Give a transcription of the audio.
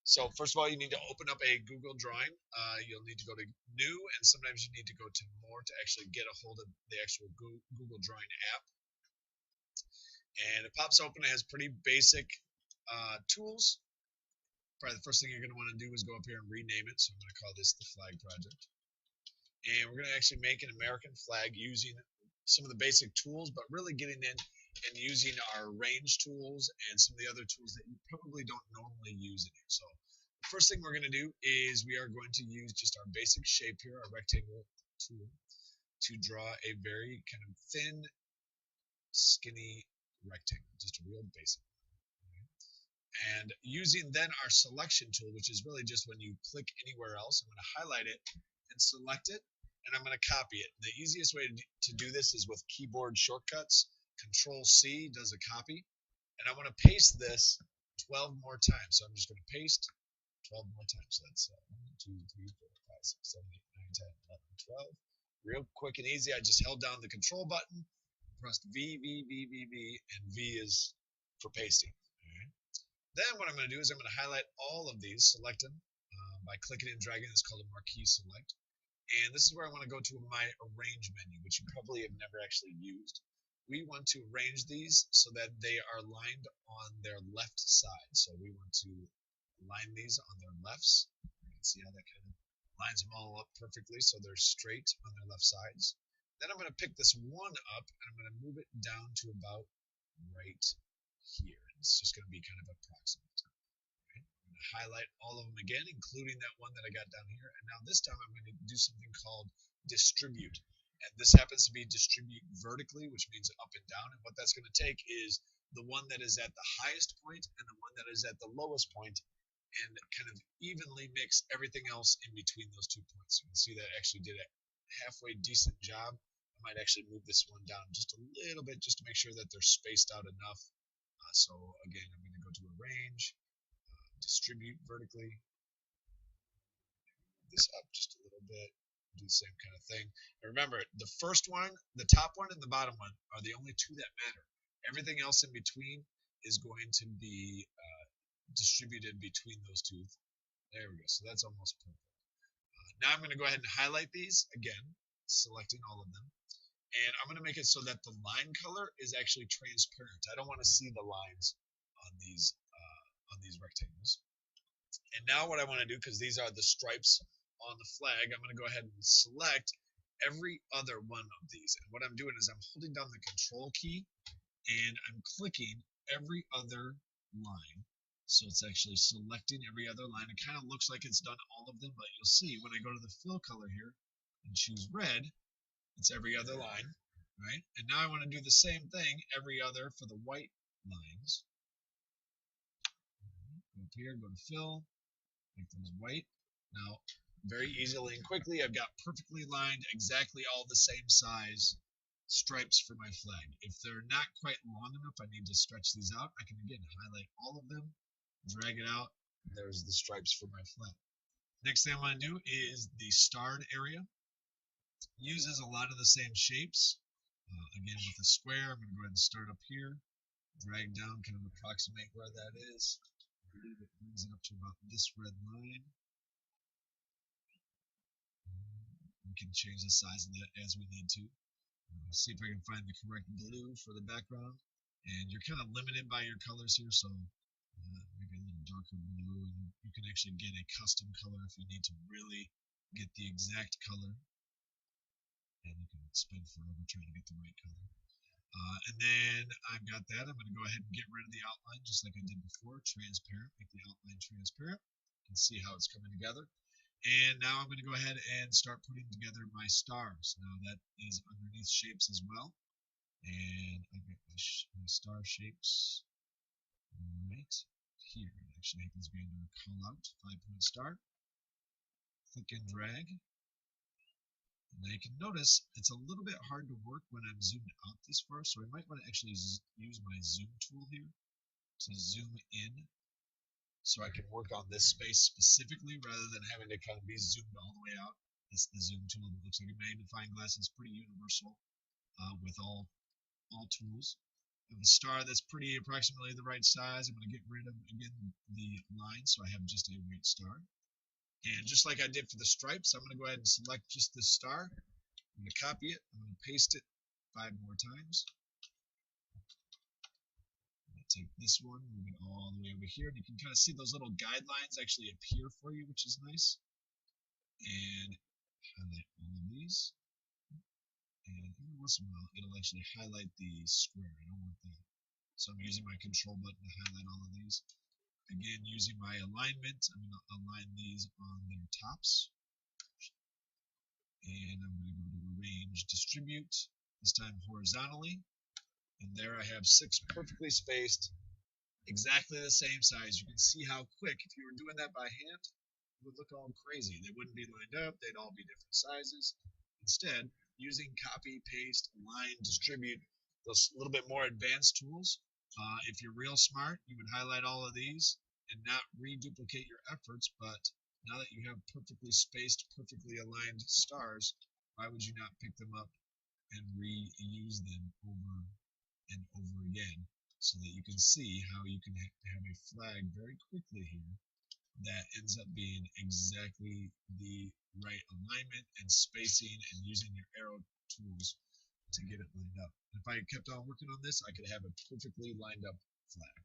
So first of all, you need to open up a Google Drawing. You'll need to go to New, and sometimes you need to go to More to actually get a hold of the actual Google Drawing app. And it pops open. It has pretty basic tools. Probably the first thing you're going to want to do is go up here and rename it. So I'm going to call this the Flag Project. And we're going to actually make an American flag using some of the basic tools, but really getting in and using our range tools and some of the other tools that you probably don't normally use in here. So the first thing we're going to do is we are going to use just our basic shape here, our rectangle tool, to draw a very kind of thin, skinny rectangle, just a real basic. And using then our selection tool, which is really just when you click anywhere else, I'm going to highlight it and select it, and I'm going to copy it. The easiest way to do this is with keyboard shortcuts. Control C does a copy, and I want to paste this 12 more times. So I'm just going to paste 12 more times. So that's 1, 2, 3, 4, 5, 6, 7, 8, 9, 10, 11, 12. Real quick and easy. I just held down the control button, pressed V, V, V, V, V, and V is for pasting. Then what I'm going to do is I'm going to highlight all of these, select them by clicking and dragging. It's called a Marquee Select. And this is where I want to go to my Arrange menu, which you probably have never actually used. We want to arrange these so that they are lined on their left side. So we want to line these on their lefts. You can see how that kind of lines them all up perfectly so they're straight on their left sides. Then I'm going to pick this one up and I'm going to move it down to about right here. It's just going to be kind of approximate. Okay. I'm going to highlight all of them again, including that one that I got down here. And now this time I'm going to do something called distribute. And this happens to be distribute vertically, which means up and down. And what that's going to take is the one that is at the highest point and the one that is at the lowest point, and kind of evenly mix everything else in between those 2 points. You can see that I actually did a halfway decent job. I might actually move this one down just a little bit just to make sure that they're spaced out enough. So again, I'm going to go to Arrange, Distribute vertically, move this up just a little bit, do the same kind of thing. And remember, the first one, the top one, and the bottom one are the only two that matter. Everything else in between is going to be distributed between those two. There we go. So that's almost perfect. Now I'm going to go ahead and highlight these again, selecting all of them. And I'm going to make it so that the line color is actually transparent. I don't want to see the lines on these rectangles. And now what I want to do, because these are the stripes on the flag, I'm going to go ahead and select every other one of these. And what I'm doing is I'm holding down the control key and I'm clicking every other line. So it's actually selecting every other line. It kind of looks like it's done all of them, but you'll see when I go to the fill color here and choose red, it's every other line, right? And now I want to do the same thing every other for the white lines. Go up here, go to fill, make those white. Now, very easily and quickly, I've got perfectly lined, exactly all the same size stripes for my flag. If they're not quite long enough, I need to stretch these out. I can again highlight all of them, drag it out, and there's the stripes for my flag. Next thing I want to do is the starred area. Uses a lot of the same shapes. Again, with a square, I'm going to go ahead and start up here, drag down, kind of approximate where that is. I believe it brings it up to about this red line. We can change the size of that as we need to. See if I can find the correct blue for the background. And you're kind of limited by your colors here, so maybe a little darker blue. And you can actually get a custom color if you need to really get the exact color. And you can spend forever trying to get the right color. And then I've got that. I'm going to go ahead and get rid of the outline just like I did before. Transparent, make the outline transparent. You can see how it's coming together. And now I'm going to go ahead and start putting together my stars. Now that is underneath shapes as well. And I've got my star shapes right here. It actually happens to be under a call out, 5-point star. Click and drag. Now you can notice it's a little bit hard to work when I'm zoomed out this far, so I might want to actually use my zoom tool here to zoom in so I can work on this space specifically rather than having to kind of be zoomed all the way out. It's the zoom tool that looks like a magnifying glass. It's pretty universal with all tools. have a star that's pretty approximately the right size. I'm going to get rid of, again, the line, so I have just a white star. And just like I did for the stripes, I'm going to go ahead and select just this star. I'm going to copy it. I'm going to paste it 5 more times. I'm going to take this one, move it all the way over here, and you can kind of see those little guidelines actually appear for you, which is nice. And highlight all of these. And every once in a while, it'll actually highlight the square. I don't want that. So I'm using my control button to highlight all of these. Again, using my alignment, I'm going to align these on their tops. And I'm going to go to Arrange, Distribute, this time horizontally. And there I have 6 perfectly spaced, exactly the same size. You can see how quick, if you were doing that by hand, it would look all crazy. They wouldn't be lined up. They'd all be different sizes. Instead, using copy, paste, align, distribute, those little bit more advanced tools, if you're real smart, you would highlight all of these and not reduplicate your efforts. But now that you have perfectly spaced, perfectly aligned stars, why would you not pick them up and reuse them over and over again, so that you can see how you can have a flag very quickly here that ends up being exactly the right alignment and spacing, and using your arrow tools to get it lined up. If I kept on working on this, I could have a perfectly lined up flag.